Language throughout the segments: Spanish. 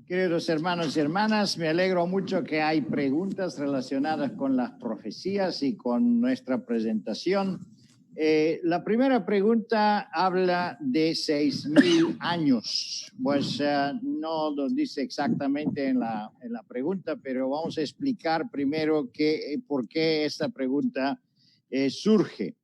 Queridos hermanos y hermanas, me alegro mucho que hay preguntas relacionadas con las profecías y con nuestra presentación. La primera pregunta habla de 6,000 años. Pues no lo dice exactamente en la pregunta, pero vamos a explicar primero por qué esta pregunta surge.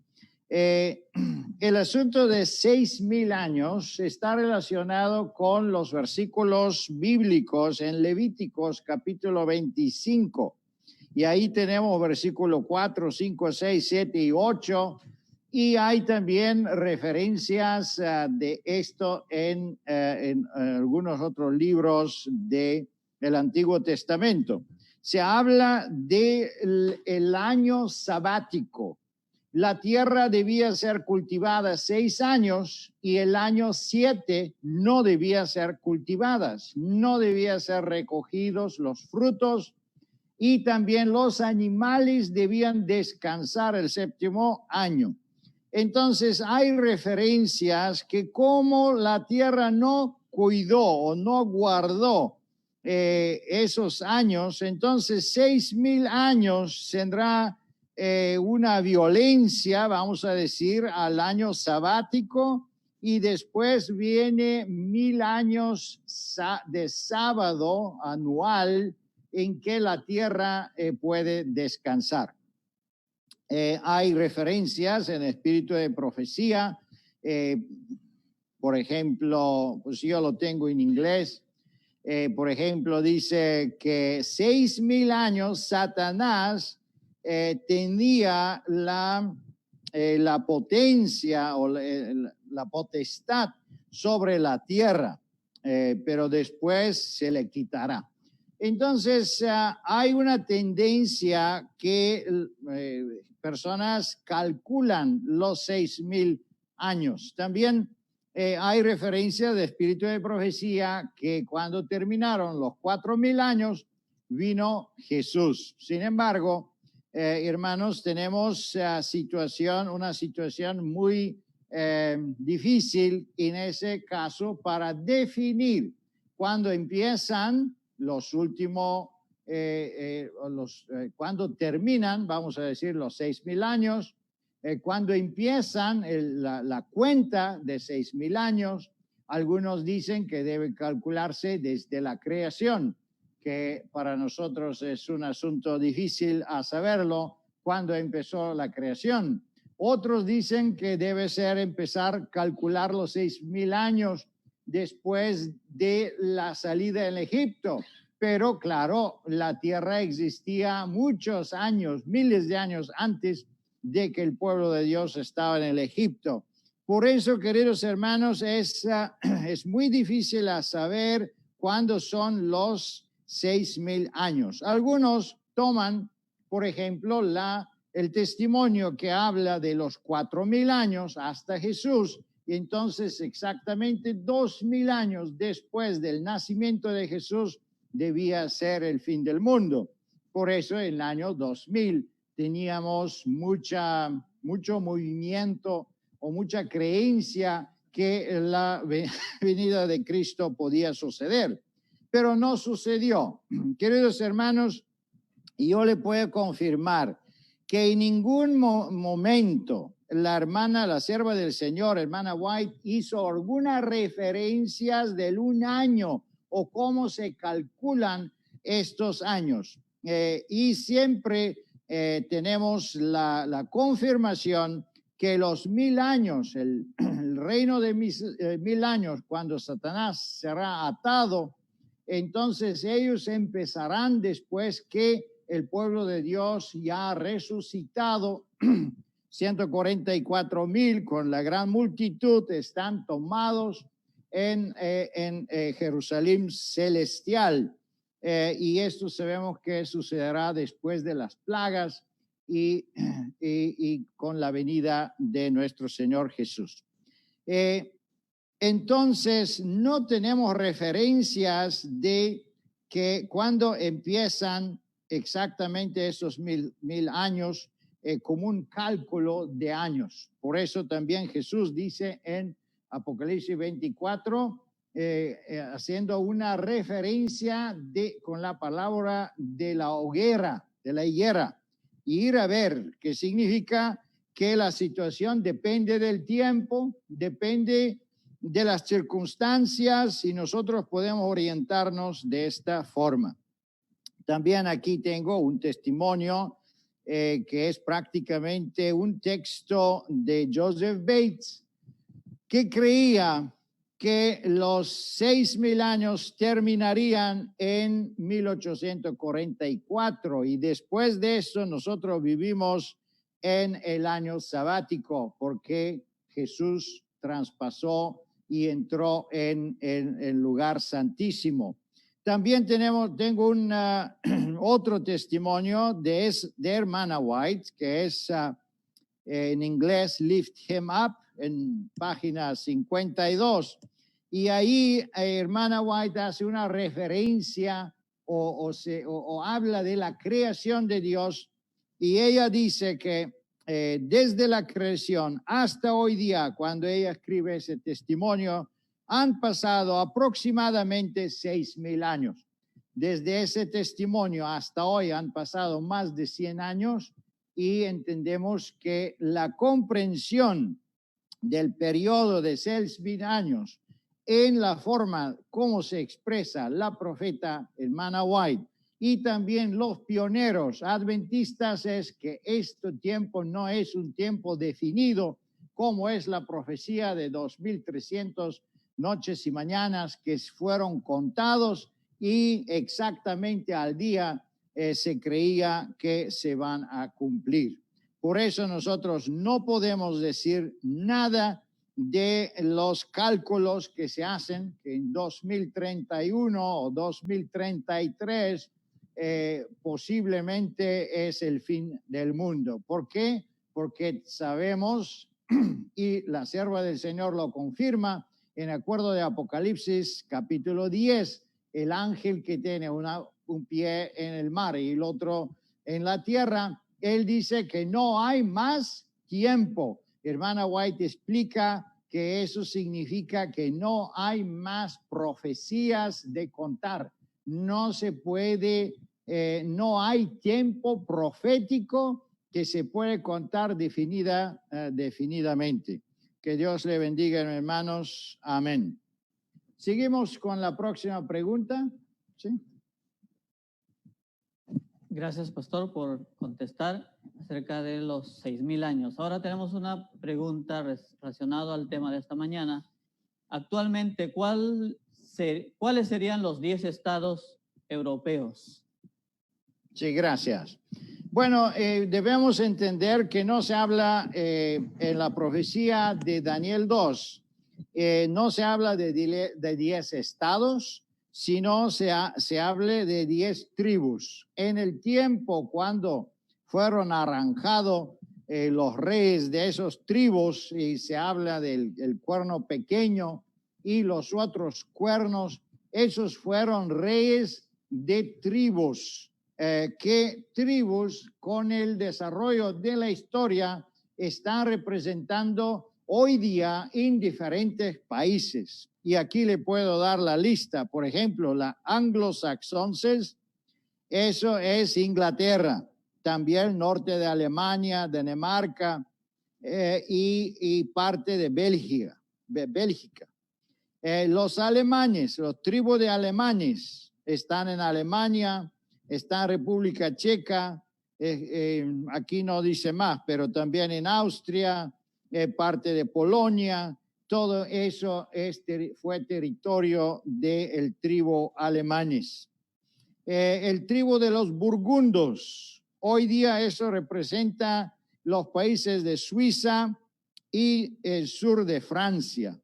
El asunto de 6,000 años está relacionado con los versículos bíblicos en Levíticos capítulo 25. Y ahí tenemos versículo 4, 5, 6, 7 y 8. Y hay también referencias de esto en algunos otros libros del Antiguo Testamento. Se habla del año sabático. La tierra debía ser cultivada 6 años y el año 7 no debía ser cultivada, no debía ser recogidos los frutos y también los animales debían descansar el 7º año. Entonces hay referencias que como la tierra no cuidó o no guardó esos años, entonces 6,000 años tendrá una violencia, vamos a decir, al año sabático, y después viene 1,000 años de sábado anual en que la tierra puede descansar. Hay referencias en espíritu de profecía, por ejemplo, pues yo lo tengo en inglés. Por ejemplo, dice que 6,000 años Satanás tenía la potencia o la potestad sobre la tierra, pero después se le quitará. Entonces, hay una tendencia que personas calculan los 6,000 años. También hay referencia de espíritu de profecía que cuando terminaron los 4,000 años vino Jesús. Sin embargo, hermanos, tenemos una situación muy difícil en ese caso para definir cuándo empiezan los últimos, cuando terminan, vamos a decir, los 6,000 años, cuando empiezan la cuenta de 6,000 años. Algunos dicen que debe calcularse desde la creación, que para nosotros es un asunto difícil a saberlo, cuando empezó la creación. Otros dicen que debe empezar a calcular los 6,000 años después de la salida del Egipto. Pero claro, la tierra existía muchos años, miles de años antes de que el pueblo de Dios estaba en el Egipto. Por eso, queridos hermanos, es muy difícil saber cuándo son los 6,000 años. Algunos toman, por ejemplo, el testimonio que habla de los 4,000 años hasta Jesús, y entonces exactamente 2,000 años después del nacimiento de Jesús debía ser el fin del mundo. Por eso en el año 2000 teníamos mucho movimiento o mucha creencia que la venida de Cristo podía suceder, pero no sucedió. Queridos hermanos, yo le puedo confirmar que en ningún momento la sierva del Señor, hermana White, hizo algunas referencias del un año o cómo se calculan estos años. Y siempre tenemos la confirmación que los 1,000 años, el reino de 1,000 años, cuando Satanás será atado, entonces ellos empezarán después que el pueblo de Dios ya ha resucitado. 144,000 con la gran multitud están tomados en Jerusalén celestial. Y esto sabemos que sucederá después de las plagas y con la venida de nuestro Señor Jesús. Entonces, no tenemos referencias de que cuando empiezan exactamente esos 1,000 años, como un cálculo de años. Por eso también Jesús dice en Apocalipsis 24, haciendo una referencia con la palabra de la hoguera, de la higuera. Ir a ver, que significa que la situación depende del tiempo, depende de las circunstancias y nosotros podemos orientarnos de esta forma. También aquí tengo un testimonio que es prácticamente un texto de Joseph Bates, que creía que los 6,000 años terminarían en 1844 y después de eso nosotros vivimos en el año sabático porque Jesús traspasó y entró en el lugar santísimo. También tengo otro testimonio de hermana White, que es en inglés Lift Him Up, en página 52. Y ahí hermana White hace una referencia o habla de la creación de Dios. Y ella dice que desde la creación hasta hoy día, cuando ella escribe ese testimonio, han pasado aproximadamente 6,000 años. Desde ese testimonio hasta hoy han pasado más de 100 años y entendemos que la comprensión del periodo de 6,000 años en la forma como se expresa la profeta hermana White y también los pioneros adventistas es que este tiempo no es un tiempo definido como es la profecía de 2,300 noches y mañanas que fueron contados y exactamente al día se creía que se van a cumplir. Por eso nosotros no podemos decir nada de los cálculos que se hacen, que en 2031 o 2033 posiblemente es el fin del mundo. ¿Por qué? Porque sabemos, y la sierva del Señor lo confirma, en acuerdo de Apocalipsis capítulo 10, el ángel que tiene un pie en el mar y el otro en la tierra, él dice que no hay más tiempo. Hermana White explica que eso significa que no hay más profecías de contar. No se puede, no hay tiempo profético que se puede contar definidamente. Que Dios le bendiga, hermanos. Amén. Seguimos con la próxima pregunta. ¿Sí? Gracias, pastor, por contestar acerca de los 6,000 años. Ahora tenemos una pregunta relacionada al tema de esta mañana. Actualmente, ¿cuáles serían los 10 estados europeos? Sí, gracias. Bueno, debemos entender que no se habla en la profecía de Daniel 2, no se habla de 10 estados, sino se hable de 10 tribus. En el tiempo cuando fueron arranjados los reyes de esos tribus, y se habla del cuerno pequeño y los otros cuernos, esos fueron reyes de tribus. Que tribus con el desarrollo de la historia están representando hoy día en diferentes países. Y aquí le puedo dar la lista. Por ejemplo, la anglosaxonses, eso es Inglaterra, también el norte de Alemania, Dinamarca y parte de Bélgica. Los alemanes, los tribus de alemanes están en Alemania, está en República Checa, aquí no dice más, pero también en Austria, parte de Polonia, todo eso fue territorio del tribu alemanes. El tribu de los burgundos, hoy día eso representa los países de Suiza y el sur de Francia.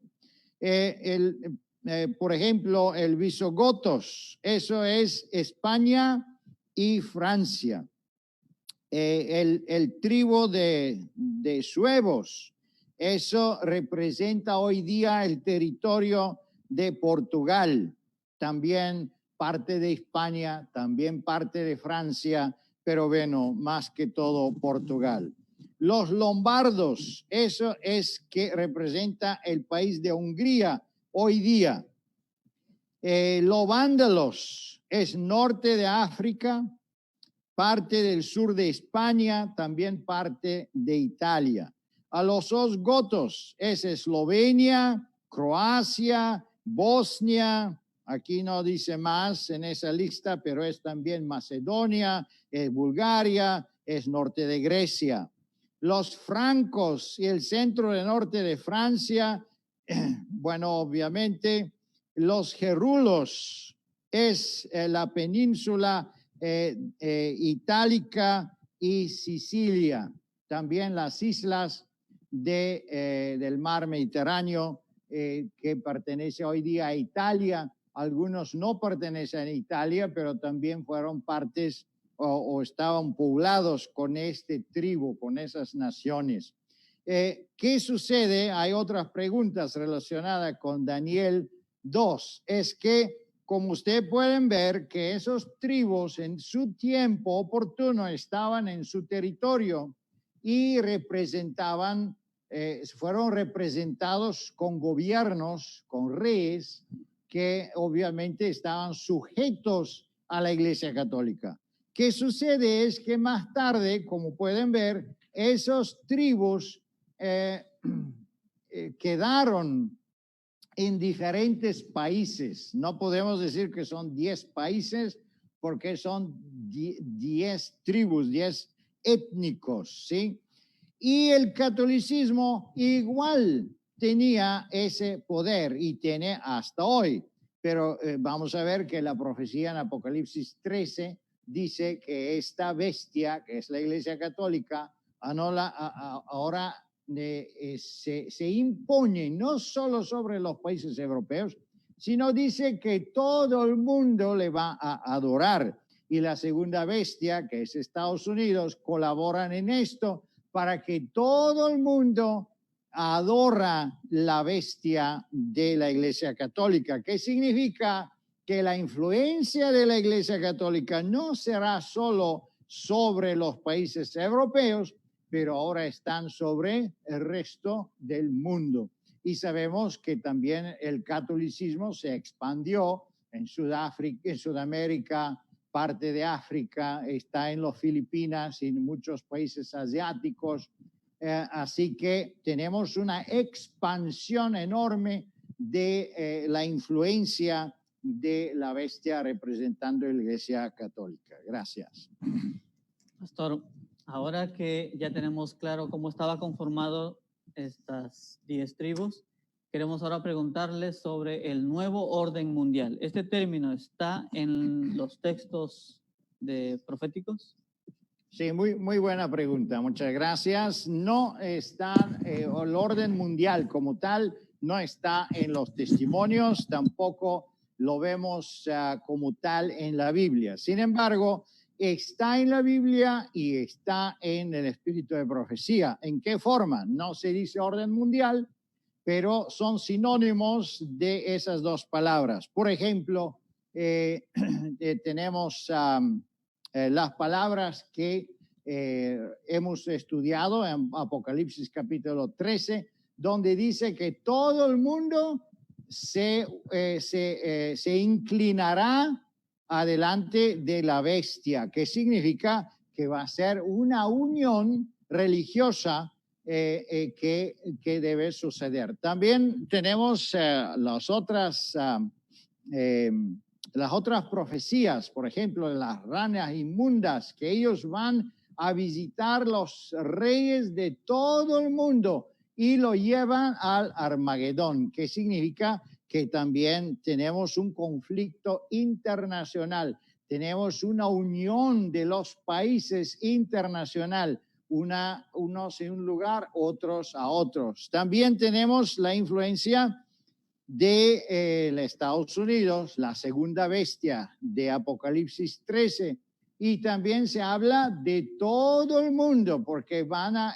Por ejemplo, el visigotos, eso es España y Francia. El tribu de suevos, eso representa hoy día el territorio de Portugal, también parte de España, también parte de Francia, pero bueno, más que todo Portugal. Los lombardos, eso es que representa el país de Hungría hoy día. Los vándalos es norte de África, parte del sur de España, también parte de Italia. A los osgotos es Eslovenia, Croacia, Bosnia, aquí no dice más en esa lista, pero es también Macedonia, es Bulgaria, es norte de Grecia. Los francos y el centro del norte de Francia, bueno, obviamente, los gerulos es la península itálica y Sicilia, también las islas del mar Mediterráneo que pertenece hoy día a Italia. Algunos no pertenecen a Italia, pero también fueron partes o estaban poblados con este tribu, con esas naciones. ¿Qué sucede? Hay otras preguntas relacionadas con Daniel 2. Es que, como ustedes pueden ver, que esos tribus en su tiempo oportuno estaban en su territorio y representaban, fueron representados con gobiernos, con reyes, que obviamente estaban sujetos a la Iglesia Católica. ¿Qué sucede? Es que más tarde, como pueden ver, esos tribus quedaron en diferentes países. No podemos decir que son 10 países porque son 10 tribus, 10 étnicos, ¿sí? Y el catolicismo igual tenía ese poder y tiene hasta hoy. Pero vamos a ver que la profecía en Apocalipsis 13 dice que esta bestia, que es la Iglesia Católica, ahora se impone no solo sobre los países europeos, sino dice que todo el mundo le va a adorar. Y la segunda bestia, que es Estados Unidos, colaboran en esto para que todo el mundo adora la bestia de la Iglesia Católica. ¿Qué significa? Que la influencia de la Iglesia Católica no será solo sobre los países europeos, pero ahora están sobre el resto del mundo. Y sabemos que también el catolicismo se expandió en Sudáfrica, en Sudamérica, parte de África, está en las Filipinas y en muchos países asiáticos. Así que tenemos una expansión enorme de la influencia de la bestia representando la Iglesia Católica. Gracias. Pastor, ahora que ya tenemos claro cómo estaba conformado estas 10 tribus, queremos ahora preguntarles sobre el nuevo orden mundial. ¿Este término está en los textos proféticos? Sí, muy buena pregunta. Muchas gracias. No está, el orden mundial como tal no está en los testimonios, tampoco lo vemos como tal en la Biblia. Sin embargo, está en la Biblia y está en el espíritu de profecía. ¿En qué forma? No se dice orden mundial, pero son sinónimos de esas dos palabras. Por ejemplo, tenemos las palabras que hemos estudiado en Apocalipsis capítulo 13, donde dice que todo el mundo se inclinará adelante de la bestia, que significa que va a ser una unión religiosa que debe suceder. También tenemos las otras profecías, por ejemplo, de las ranas inmundas, que ellos van a visitar los reyes de todo el mundo y lo llevan al Armagedón, que significa que también tenemos un conflicto internacional, tenemos una unión de los países internacional, unos en un lugar, otros a otros. También tenemos la influencia de Estados Unidos, la segunda bestia de Apocalipsis 13, y también se habla de todo el mundo, porque van a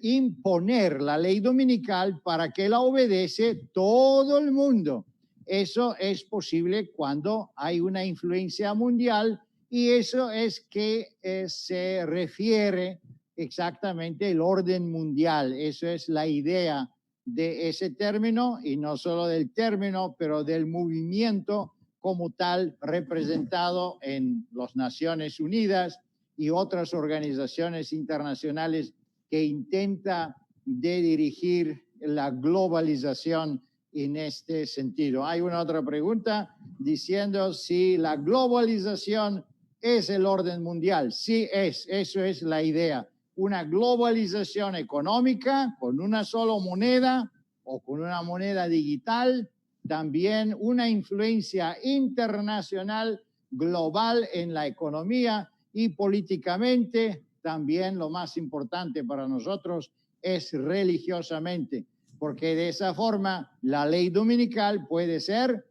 imponer la ley dominical para que la obedece todo el mundo. Eso es posible cuando hay una influencia mundial, y eso es que se refiere exactamente al orden mundial. Eso es la idea de ese término, y no solo del término, pero del movimiento como tal representado en las Naciones Unidas y otras organizaciones internacionales que intenta de dirigir la globalización en este sentido. Hay una otra pregunta diciendo si la globalización es el orden mundial. Sí es, eso es la idea. Una globalización económica con una sola moneda o con una moneda digital, también una influencia internacional global en la economía y políticamente. También lo más importante para nosotros es religiosamente, porque de esa forma la ley dominical puede ser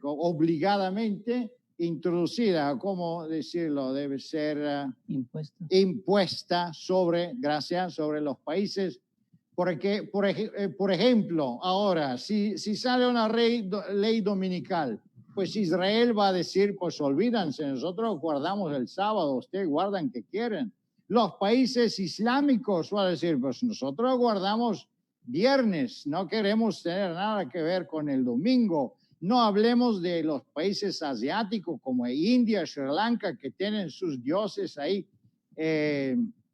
obligadamente introducida, ¿cómo decirlo? Debe ser impuesta sobre, gracias, sobre los países. Porque, por ejemplo, ahora, si sale una ley dominical, pues Israel va a decir, pues olvídense, nosotros guardamos el sábado, ustedes guardan que quieren. Los países islámicos van a decir, pues nosotros guardamos viernes, no queremos tener nada que ver con el domingo. No hablemos de los países asiáticos como India, Sri Lanka, que tienen sus dioses ahí,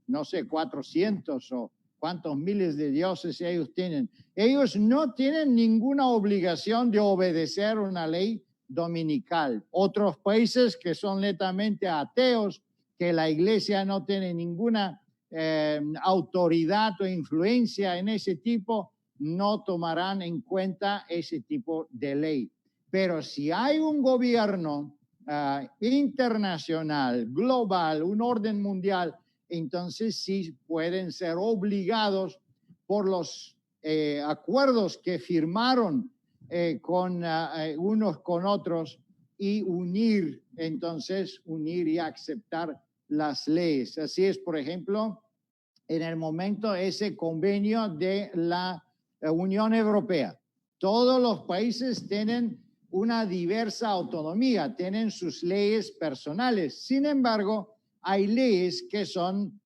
no sé, 400 o cuántos miles de dioses ellos tienen. Ellos no tienen ninguna obligación de obedecer una ley dominical. Otros países que son netamente ateos, que la iglesia no tiene ninguna autoridad o influencia en ese tipo, no tomarán en cuenta ese tipo de ley. Pero si hay un gobierno internacional, global, un orden mundial, entonces sí pueden ser obligados por los acuerdos que firmaron con unos con otros y unir y aceptar las leyes. Así es, por ejemplo, en el momento ese convenio de la Unión Europea. Todos los países tienen una diversa autonomía, tienen sus leyes personales. Sin embargo, hay leyes que son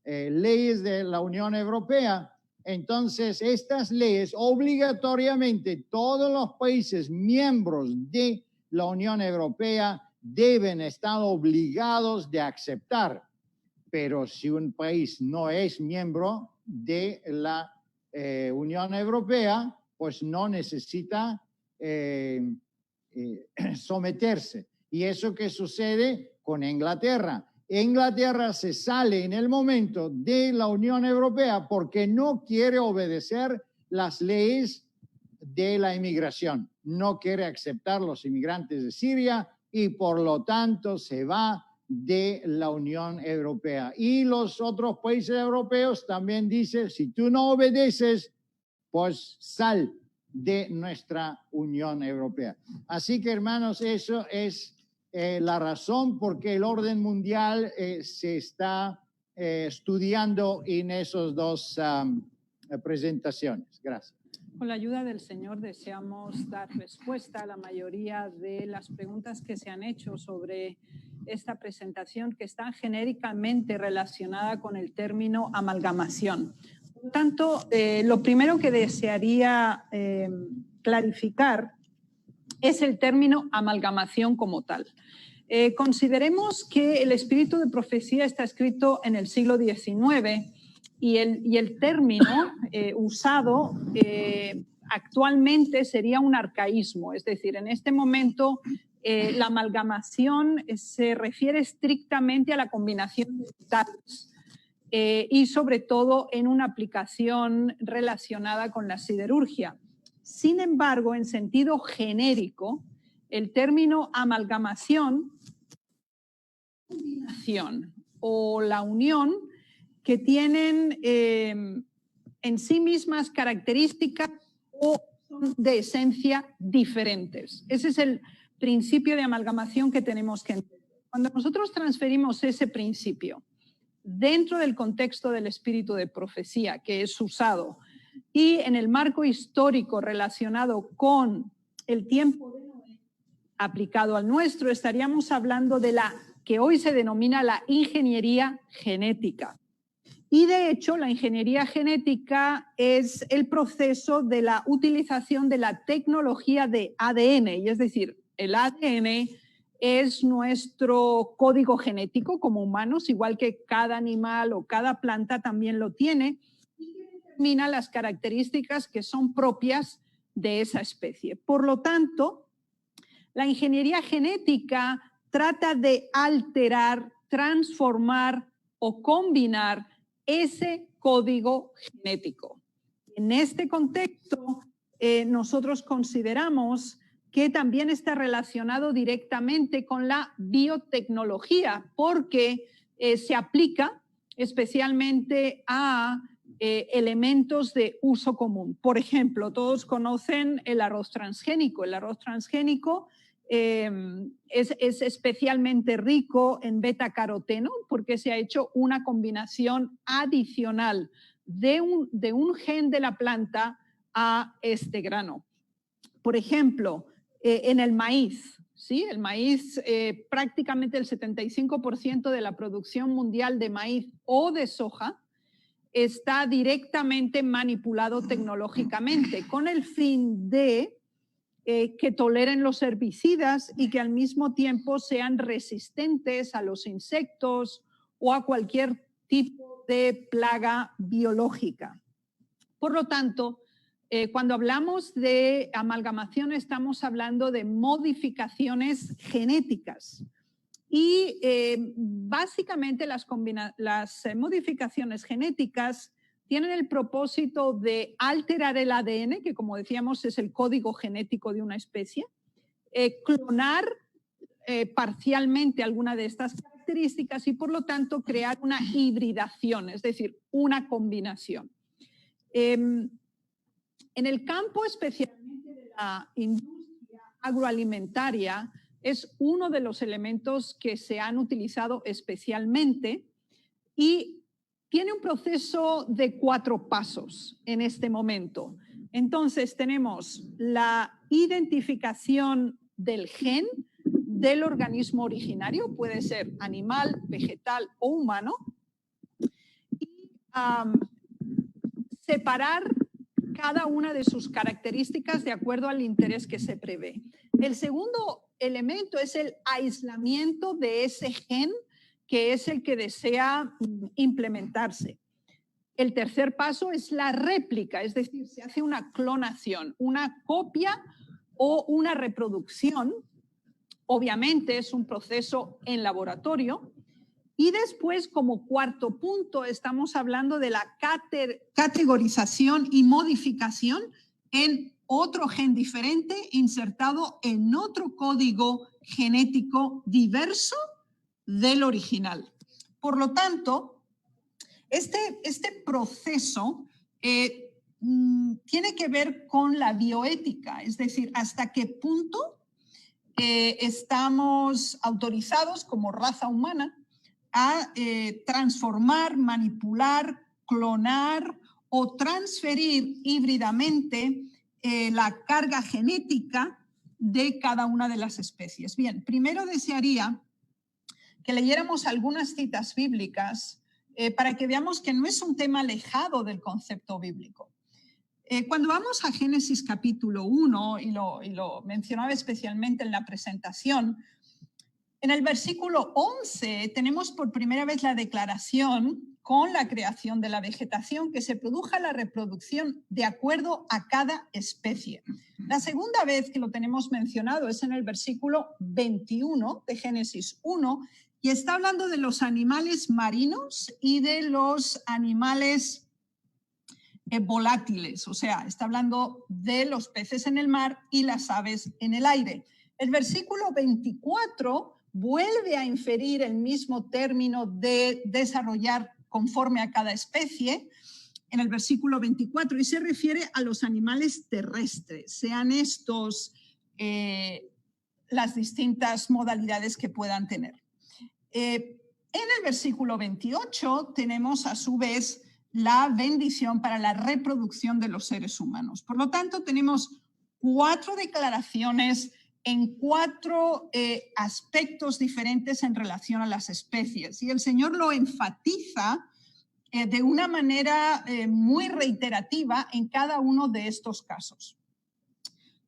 leyes de la Unión Europea. Entonces, estas leyes obligatoriamente todos los países miembros de la Unión Europea deben estar obligados de aceptar. Pero si un país no es miembro de la Unión Europea, pues no necesita someterse. Y eso que sucede con Inglaterra. Inglaterra se sale en el momento de la Unión Europea porque no quiere obedecer las leyes de la inmigración. No quiere aceptar los inmigrantes de Siria y por lo tanto se va de la Unión Europea. Y los otros países europeos también dicen, si tú no obedeces, pues sal de nuestra Unión Europea. Así que, hermanos, eso es la razón por qué el orden mundial se está estudiando en esas dos presentaciones. Gracias. Con la ayuda del Señor deseamos dar respuesta a la mayoría de las preguntas que se han hecho sobre esta presentación, que están genéricamente relacionada con el término amalgamación. Por tanto, lo primero que desearía clarificar es el término amalgamación como tal. Consideremos que el espíritu de profecía está escrito en el siglo XIX y el término usado actualmente sería un arcaísmo. Es decir, en este momento la amalgamación se refiere estrictamente a la combinación de metales y sobre todo en una aplicación relacionada con la siderurgia. Sin embargo, en sentido genérico, el término amalgamación o la unión que tienen en sí mismas características o son de esencia diferentes. Ese es el principio de amalgamación que tenemos que entender. Cuando nosotros transferimos ese principio dentro del contexto del espíritu de profecía que es usado y en el marco histórico relacionado con el tiempo de Noé aplicado al nuestro, estaríamos hablando de la que hoy se denomina la ingeniería genética. Y de hecho, la ingeniería genética es el proceso de la utilización de la tecnología de ADN, y es decir, el ADN es nuestro código genético como humanos, igual que cada animal o cada planta también lo tiene, y determina las características que son propias de esa especie. Por lo tanto, la ingeniería genética trata de alterar, transformar o combinar ese código genético. En este contexto, nosotros consideramos que también está relacionado directamente con la biotecnología, porque se aplica especialmente a elementos de uso común. Por ejemplo, todos conocen el arroz transgénico. El arroz transgénico es especialmente rico en betacaroteno porque se ha hecho una combinación adicional de un gen de la planta a este grano. Por ejemplo, en el maíz, ¿sí? El maíz, prácticamente el 75% de la producción mundial de maíz o de soja está directamente manipulado tecnológicamente con el fin de que toleren los herbicidas y que al mismo tiempo sean resistentes a los insectos o a cualquier tipo de plaga biológica. Por lo tanto, cuando hablamos de amalgamación estamos hablando de modificaciones genéticas y básicamente las modificaciones genéticas tienen el propósito de alterar el ADN, que como decíamos es el código genético de una especie, clonar parcialmente alguna de estas características y por lo tanto crear una hibridación, es decir, una combinación. En el campo especialmente de la industria agroalimentaria es uno de los elementos que se han utilizado especialmente y tiene un proceso de 4 pasos en este momento. Entonces tenemos la identificación del gen del organismo originario, puede ser animal, vegetal o humano, y separar cada una de sus características de acuerdo al interés que se prevé. El segundo elemento es el aislamiento de ese gen que es el que desea implementarse. El tercer paso es la réplica, es decir, se hace una clonación, una copia o una reproducción. Obviamente es un proceso en laboratorio. Y después, como cuarto punto, estamos hablando de la categorización y modificación en otro gen diferente insertado en otro código genético diverso del original. Por lo tanto, este proceso tiene que ver con la bioética, es decir, hasta qué punto estamos autorizados como raza humana a transformar, manipular, clonar o transferir híbridamente la carga genética de cada una de las especies. Bien, primero desearía que leyéramos algunas citas bíblicas para que veamos que no es un tema alejado del concepto bíblico. Cuando vamos a Génesis capítulo 1, y lo mencionaba especialmente en la presentación, en el versículo 11 tenemos por primera vez la declaración con la creación de la vegetación que se produja la reproducción de acuerdo a cada especie. La segunda vez que lo tenemos mencionado es en el versículo 21 de Génesis 1 y está hablando de los animales marinos y de los animales volátiles, o sea, está hablando de los peces en el mar y las aves en el aire. El versículo 24 vuelve a inferir el mismo término de desarrollar conforme a cada especie en el versículo 24 y se refiere a los animales terrestres, sean estos las distintas modalidades que puedan tener. En el versículo 28 tenemos a su vez la bendición para la reproducción de los seres humanos. Por lo tanto, tenemos 4 declaraciones en 4 aspectos diferentes en relación a las especies. Y el Señor lo enfatiza de una manera muy reiterativa en cada uno de estos casos.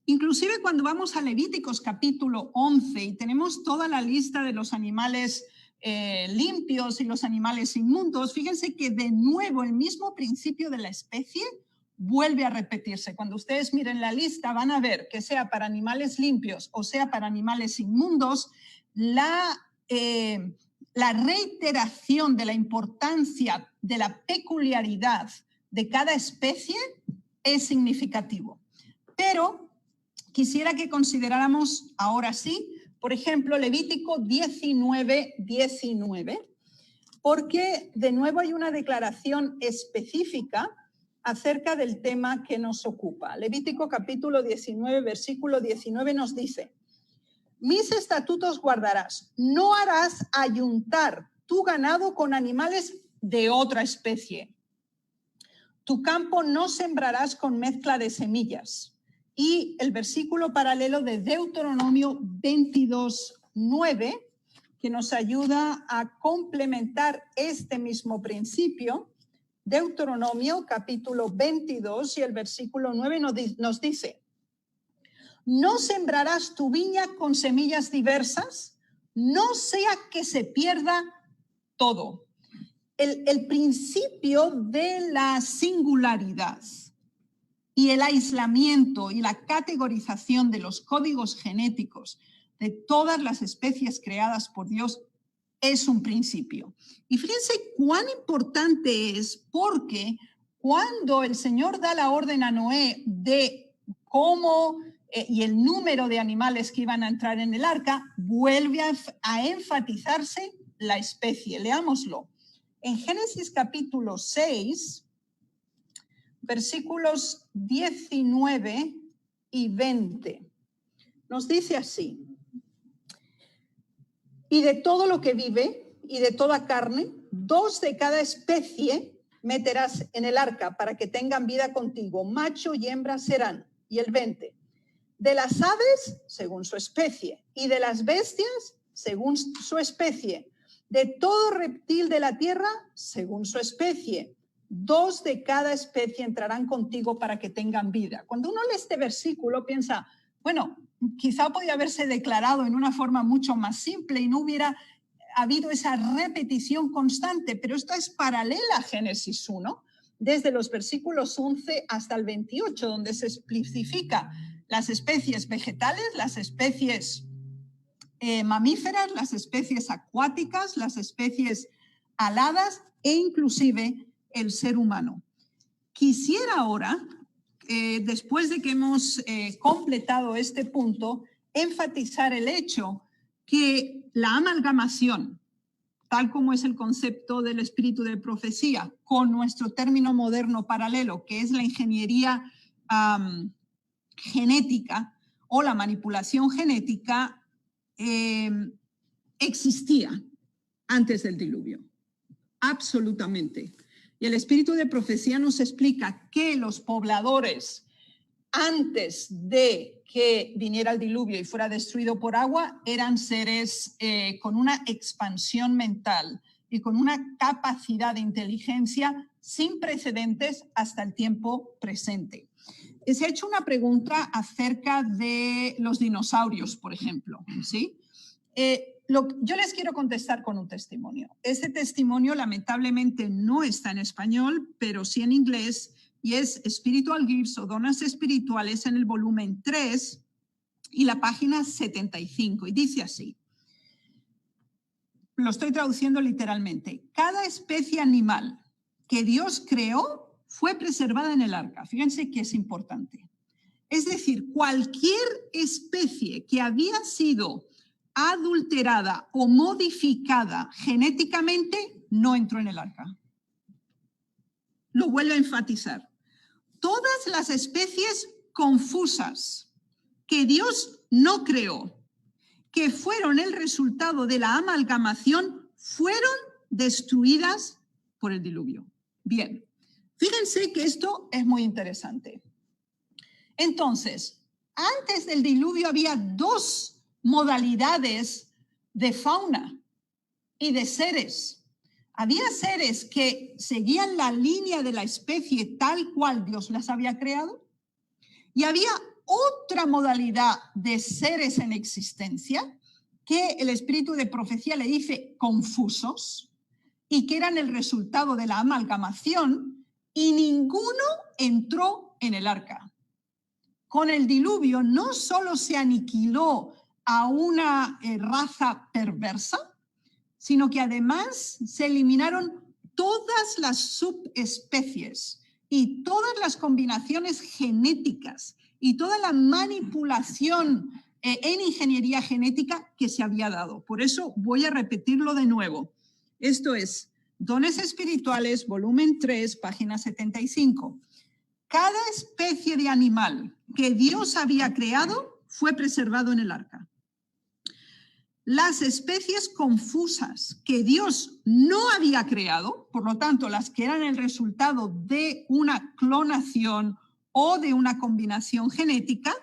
Inclusive cuando vamos a Levíticos capítulo 11 y tenemos toda la lista de los animales limpios y los animales inmundos, fíjense que de nuevo el mismo principio de la especie vuelve a repetirse. Cuando ustedes miren la lista van a ver que sea para animales limpios o sea para animales inmundos, la reiteración de la importancia de la peculiaridad de cada especie es significativo. Pero quisiera que consideráramos ahora sí, por ejemplo, Levítico 19:19, porque de nuevo hay una declaración específica acerca del tema que nos ocupa. Levítico capítulo 19, versículo 19 nos dice: mis estatutos guardarás, no harás ayuntar tu ganado con animales de otra especie. Tu campo no sembrarás con mezcla de semillas. Y el versículo paralelo de Deuteronomio 22:9, que nos ayuda a complementar este mismo principio. Deuteronomio capítulo 22 y el versículo 9 nos dice: no sembrarás tu viña con semillas diversas, no sea que se pierda todo. El principio de la singularidad y el aislamiento y la categorización de los códigos genéticos de todas las especies creadas por Dios es un principio. Y fíjense cuán importante es, porque cuando el Señor da la orden a Noé de cómo y el número de animales que iban a entrar en el arca, vuelve a enfatizarse la especie. Leámoslo. En Génesis capítulo 6, versículos 19 y 20, nos dice así: y de todo lo que vive y de toda carne, 2 de cada especie meterás en el arca para que tengan vida contigo, macho y hembra serán. Y el 20, de las aves según su especie y de las bestias según su especie, de todo reptil de la tierra según su especie. 2 de cada especie entrarán contigo para que tengan vida. Cuando uno lee este versículo piensa, bueno, quizá podía haberse declarado en una forma mucho más simple y no hubiera habido esa repetición constante, pero esto es paralela a Génesis 1, desde los versículos 11 hasta el 28, donde se especifica las especies vegetales, las especies mamíferas, las especies acuáticas, las especies aladas e inclusive el ser humano. Quisiera ahora, después de que hemos completado este punto, enfatizar el hecho que la amalgamación, tal como es el concepto del espíritu de profecía, con nuestro término moderno paralelo, que es la ingeniería genética o la manipulación genética, existía antes del diluvio, absolutamente. Y el espíritu de profecía nos explica que los pobladores, antes de que viniera el diluvio y fuera destruido por agua, eran seres con una expansión mental y con una capacidad de inteligencia sin precedentes hasta el tiempo presente. Se ha hecho una pregunta acerca de los dinosaurios, por ejemplo, ¿sí? Yo les quiero contestar con un testimonio. Este testimonio lamentablemente no está en español, pero sí en inglés, y es Spiritual Gifts o Donas Espirituales en el volumen 3 y la página 75. Y dice así, lo estoy traduciendo literalmente: cada especie animal que Dios creó fue preservada en el arca. Fíjense que es importante. Es decir, cualquier especie que había sido adulterada o modificada genéticamente no entró en el arca. Lo vuelvo a enfatizar. Todas las especies confusas que Dios no creó, que fueron el resultado de la amalgamación, fueron destruidas por el diluvio. Bien, fíjense que esto es muy interesante. Entonces, antes del diluvio había dos modalidades de fauna y de seres. Había seres que seguían la línea de la especie tal cual Dios las había creado, y había otra modalidad de seres en existencia que el espíritu de profecía le dice confusos y que eran el resultado de la amalgamación, y ninguno entró en el arca. Con el diluvio no solo se aniquiló a una raza perversa, sino que además se eliminaron todas las subespecies y todas las combinaciones genéticas y toda la manipulación en ingeniería genética que se había dado. Por eso voy a repetirlo de nuevo. Esto es Dones Espirituales, volumen 3, página 75. Cada especie de animal que Dios había creado fue preservado en el arca. Las especies confusas que Dios no había creado, por lo tanto, las que eran el resultado de una clonación o de una combinación genética,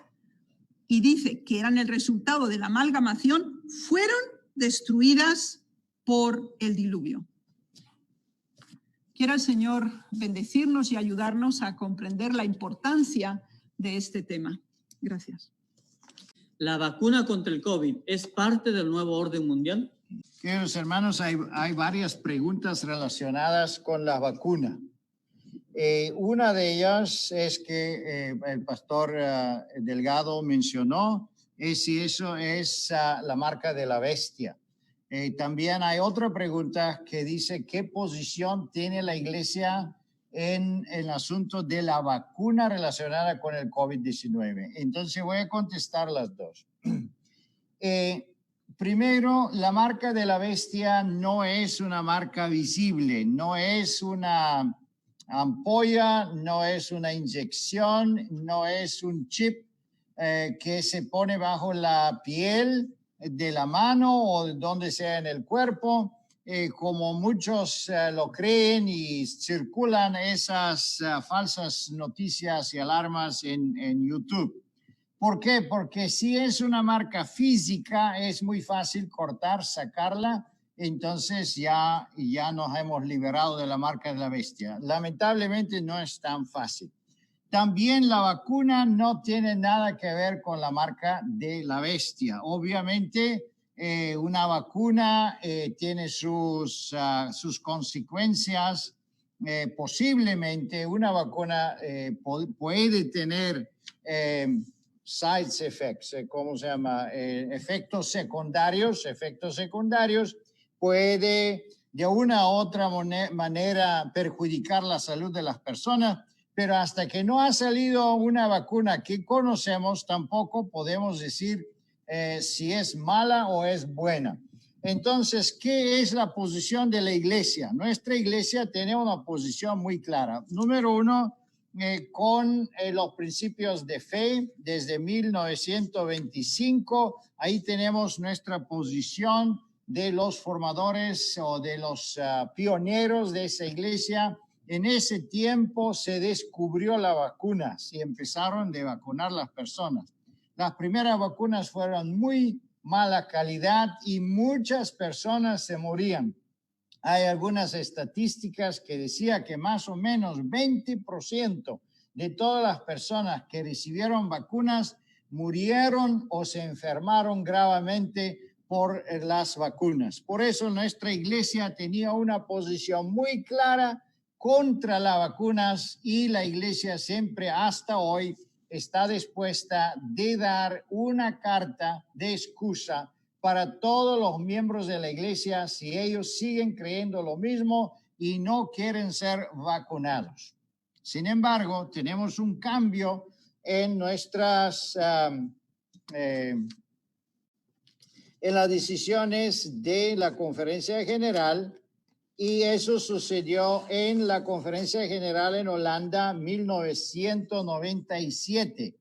y dice que eran el resultado de la amalgamación, fueron destruidas por el diluvio. Quiera el Señor bendecirnos y ayudarnos a comprender la importancia de este tema. Gracias. ¿La vacuna contra el COVID es parte del nuevo orden mundial? Queridos hermanos, hay varias preguntas relacionadas con la vacuna. Una de ellas es que el pastor Delgado mencionó si eso es la marca de la bestia. También hay otra pregunta que dice qué posición tiene la iglesia en el asunto de la vacuna relacionada con el COVID-19. Entonces voy a contestar las dos. Primero, la marca de la bestia no es una marca visible, no es una ampolla, no es una inyección, no es un chip que se pone bajo la piel de la mano o donde sea en el cuerpo. Como muchos lo creen y circulan esas falsas noticias y alarmas en YouTube. ¿Por qué? Porque si es una marca física, es muy fácil cortar, sacarla, entonces ya nos hemos liberado de la marca de la bestia. Lamentablemente no es tan fácil. También la vacuna no tiene nada que ver con la marca de la bestia. Obviamente, una vacuna tiene sus consecuencias. Posiblemente una vacuna puede tener side effects, ¿cómo se llama? Efectos secundarios. Puede de una u otra manera perjudicar la salud de las personas, pero hasta que no ha salido una vacuna que conocemos, tampoco podemos decir si es mala o es buena. Entonces, ¿qué es la posición de la iglesia? Nuestra iglesia tiene una posición muy clara. Número uno, con los principios de fe desde 1925. Ahí tenemos nuestra posición de los formadores o de los pioneros de esa iglesia. En ese tiempo se descubrió la vacuna y empezaron a vacunar las personas. Las primeras vacunas fueron muy mala calidad y muchas personas se morían. Hay algunas estadísticas que decían que más o menos 20% de todas las personas que recibieron vacunas murieron o se enfermaron gravemente por las vacunas. Por eso nuestra iglesia tenía una posición muy clara contra las vacunas y la iglesia siempre hasta hoy está dispuesta de dar una carta de excusa para todos los miembros de la iglesia si ellos siguen creyendo lo mismo y no quieren ser vacunados. Sin embargo, tenemos un cambio en nuestras en las decisiones de la Conferencia General, y eso sucedió en la Conferencia General en Holanda 1997.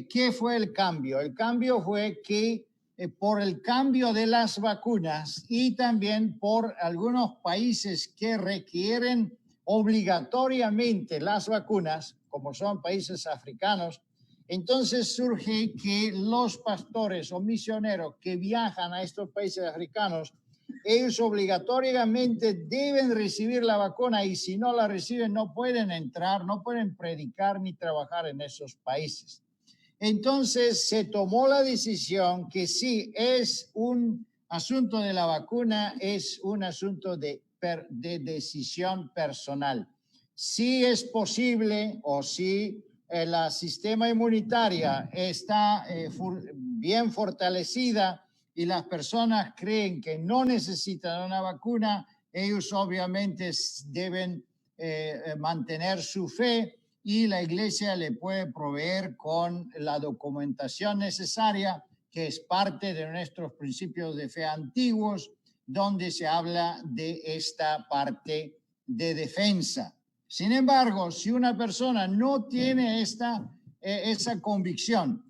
¿Qué fue el cambio? El cambio fue que por el cambio de las vacunas y también por algunos países que requieren obligatoriamente las vacunas, como son países africanos, entonces surge que los pastores o misioneros que viajan a estos países africanos ellos obligatoriamente deben recibir la vacuna y si no la reciben no pueden entrar, no pueden predicar ni trabajar en esos países. Entonces se tomó la decisión que sí es un asunto de la vacuna, es un asunto de decisión personal. Si es posible o si el sistema inmunitario está bien fortalecida y las personas creen que no necesitan una vacuna, ellos obviamente deben mantener su fe y la iglesia le puede proveer con la documentación necesaria, que es parte de nuestros principios de fe antiguos, donde se habla de esta parte de defensa. Sin embargo, si una persona no tiene esa convicción,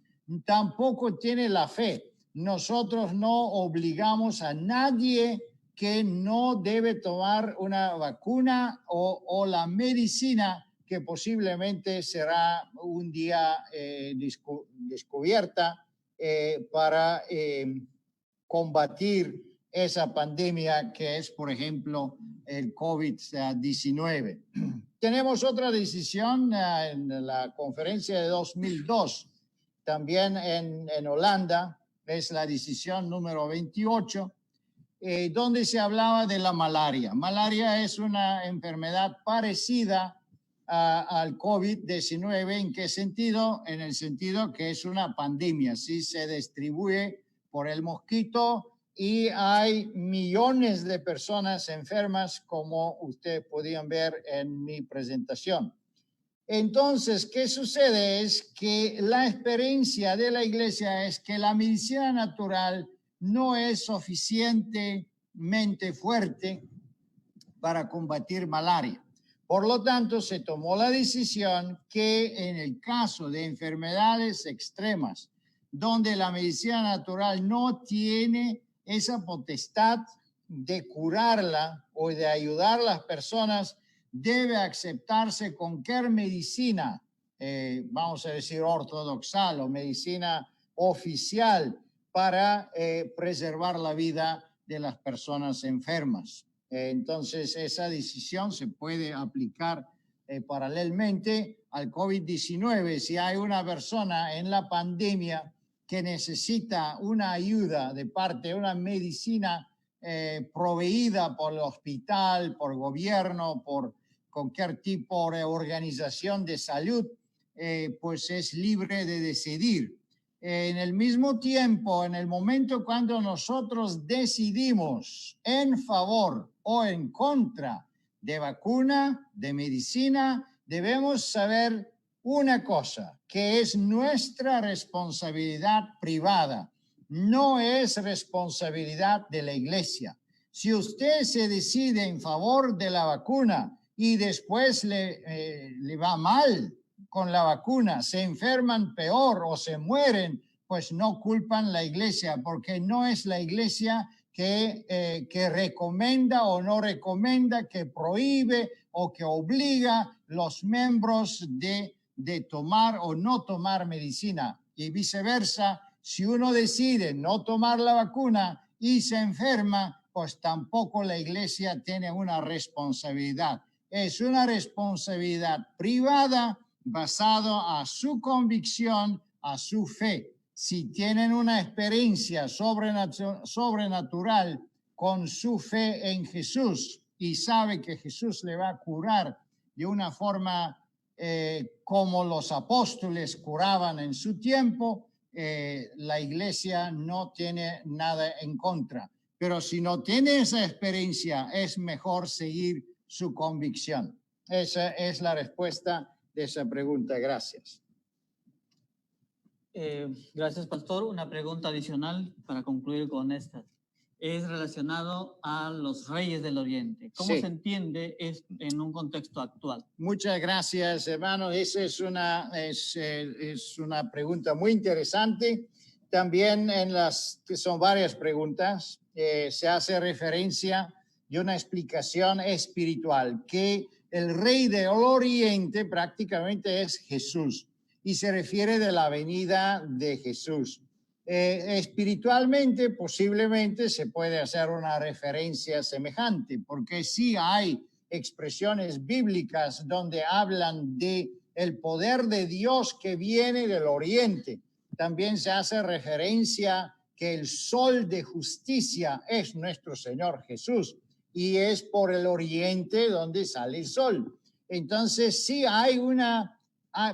tampoco tiene la fe, nosotros no obligamos a nadie que no debe tomar una vacuna o la medicina que posiblemente será un día descubierta para combatir esa pandemia que es, por ejemplo, el COVID-19. Tenemos otra decisión en la conferencia de 2002, también en Holanda, es la decisión número 28, donde se hablaba de la malaria. Malaria es una enfermedad parecida al COVID-19. ¿En qué sentido? En el sentido que es una pandemia, ¿sí? Se distribuye por el mosquito y hay millones de personas enfermas, como ustedes podían ver en mi presentación. Entonces, ¿qué sucede? Es que la experiencia de la iglesia es que la medicina natural no es suficientemente fuerte para combatir malaria. Por lo tanto, se tomó la decisión que en el caso de enfermedades extremas, donde la medicina natural no tiene esa potestad de curarla o de ayudar a las personas, debe aceptarse cualquier medicina, vamos a decir ortodoxal o medicina oficial para preservar la vida de las personas enfermas. Entonces, esa decisión se puede aplicar paralelamente al COVID-19. Si hay una persona en la pandemia que necesita una ayuda de parte de una medicina proveída por el hospital, por gobierno, por cualquier tipo de organización de salud, pues es libre de decidir. En el mismo tiempo, en el momento cuando nosotros decidimos en favor o en contra de vacuna, de medicina, debemos saber una cosa, que es nuestra responsabilidad privada, no es responsabilidad de la iglesia. Si usted se decide en favor de la vacuna y después le va mal con la vacuna, se enferman peor o se mueren, pues no culpan la iglesia, porque no es la iglesia que recomienda o no recomienda, que prohíbe o que obliga los miembros de tomar o no tomar medicina. Y viceversa, si uno decide no tomar la vacuna y se enferma, pues tampoco la iglesia tiene una responsabilidad. Es una responsabilidad privada basado a su convicción, a su fe. Si tienen una experiencia sobrenatural con su fe en Jesús y sabe que Jesús le va a curar de una forma como los apóstoles curaban en su tiempo, la iglesia no tiene nada en contra. Pero si no tiene esa experiencia, es mejor seguir su convicción. Esa es la respuesta de esa pregunta. Gracias. Gracias, pastor. Una pregunta adicional para concluir con esta. Es relacionado a los reyes del Oriente. ¿Cómo se entiende en un contexto actual? Muchas gracias, hermano. Esa es una pregunta muy interesante. También son varias preguntas. Se hace referencia de una explicación espiritual, que el rey del Oriente prácticamente es Jesús y se refiere de la venida de Jesús. Espiritualmente, posiblemente se puede hacer una referencia semejante, porque sí hay expresiones bíblicas donde hablan de el poder de Dios que viene del oriente. También se hace referencia que el sol de justicia es nuestro Señor Jesús y es por el oriente donde sale el sol. Entonces sí hay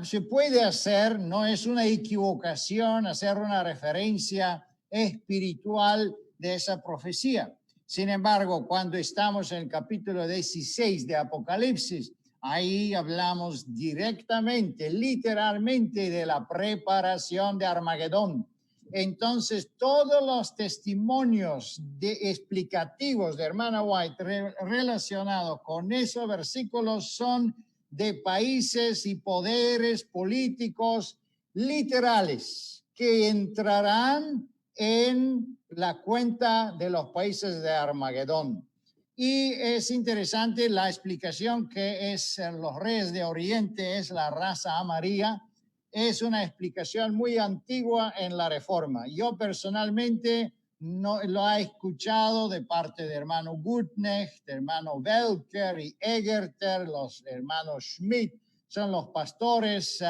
se puede hacer, no es una equivocación hacer una referencia espiritual de esa profecía. Sin embargo, cuando estamos en el capítulo 16 de Apocalipsis, ahí hablamos directamente, literalmente, de la preparación de Armagedón. Entonces, todos los testimonios explicativos de hermana White relacionados con esos versículos son de países y poderes políticos literales que entrarán en la cuenta de los países de Armagedón. Y es interesante la explicación que es los reyes de Oriente, es la raza amarilla. Es una explicación muy antigua en la Reforma. Yo personalmente no lo he escuchado de parte de hermano Gutknecht, de hermano Welker y Egerter, los hermanos Schmidt, son los pastores,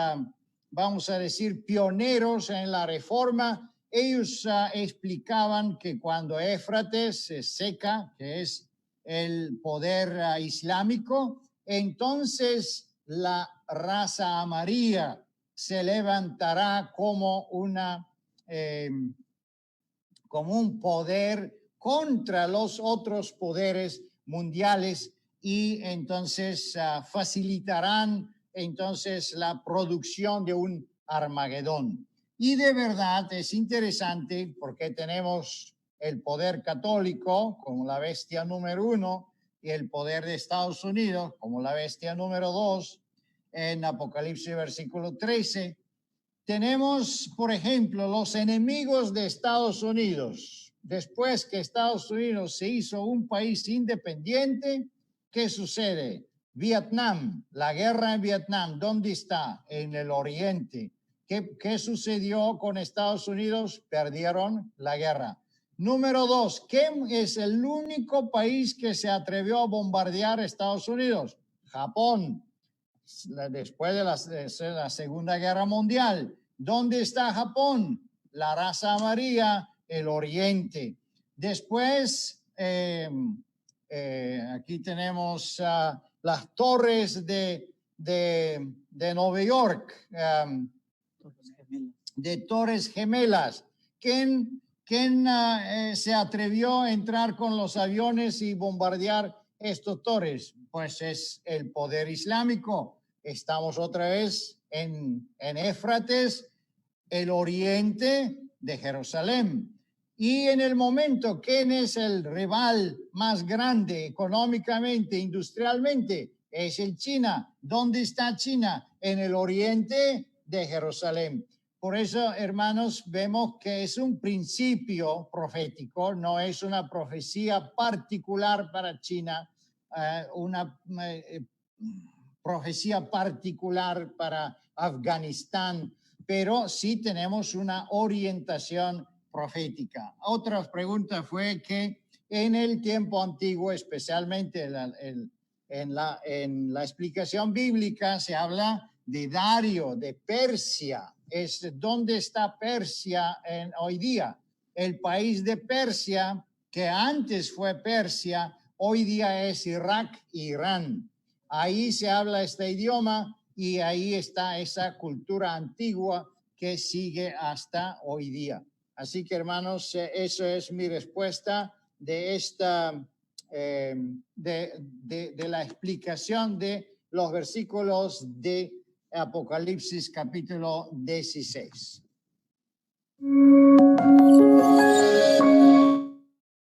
vamos a decir, pioneros en la Reforma. Ellos explicaban que cuando Éufrates se seca, que es el poder islámico, entonces la raza amarilla se levantará como un poder contra los otros poderes mundiales y entonces facilitarán entonces la producción de un Armagedón. Y de verdad es interesante porque tenemos el poder católico como la bestia número 1 y el poder de Estados Unidos como la bestia número 2 en Apocalipsis versículo 13. Tenemos, por ejemplo, los enemigos de Estados Unidos. Después que Estados Unidos se hizo un país independiente, ¿qué sucede? Vietnam, la guerra en Vietnam, ¿dónde está? En el oriente. ¿Qué sucedió con Estados Unidos? Perdieron la guerra. Número 2, ¿quién es el único país que se atrevió a bombardear a Estados Unidos? Japón. Después de la Segunda Guerra Mundial. ¿Dónde está Japón? La raza amarilla, el oriente. Después, aquí tenemos las torres de Nueva York, de Torres Gemelas. ¿Quién se atrevió a entrar con los aviones y bombardear estos torres? Pues es el poder islámico. Estamos otra vez en Éufrates, el oriente de Jerusalén. Y en el momento, ¿quién es el rival más grande económicamente, industrialmente? Es el China. ¿Dónde está China? En el oriente de Jerusalén. Por eso, hermanos, vemos que es un principio profético, no es una profecía particular para China, una profecía particular para Afganistán, pero sí tenemos una orientación profética. Otra pregunta fue que en el tiempo antiguo, especialmente en la explicación bíblica, se habla de Dario, de Persia. ¿Dónde está Persia hoy día? El país de Persia, que antes fue Persia, hoy día es Irak e Irán. Ahí se habla este idioma y ahí está esa cultura antigua que sigue hasta hoy día. Así que, hermanos, eso es mi respuesta de esta, de la explicación de los versículos de Apocalipsis capítulo 16.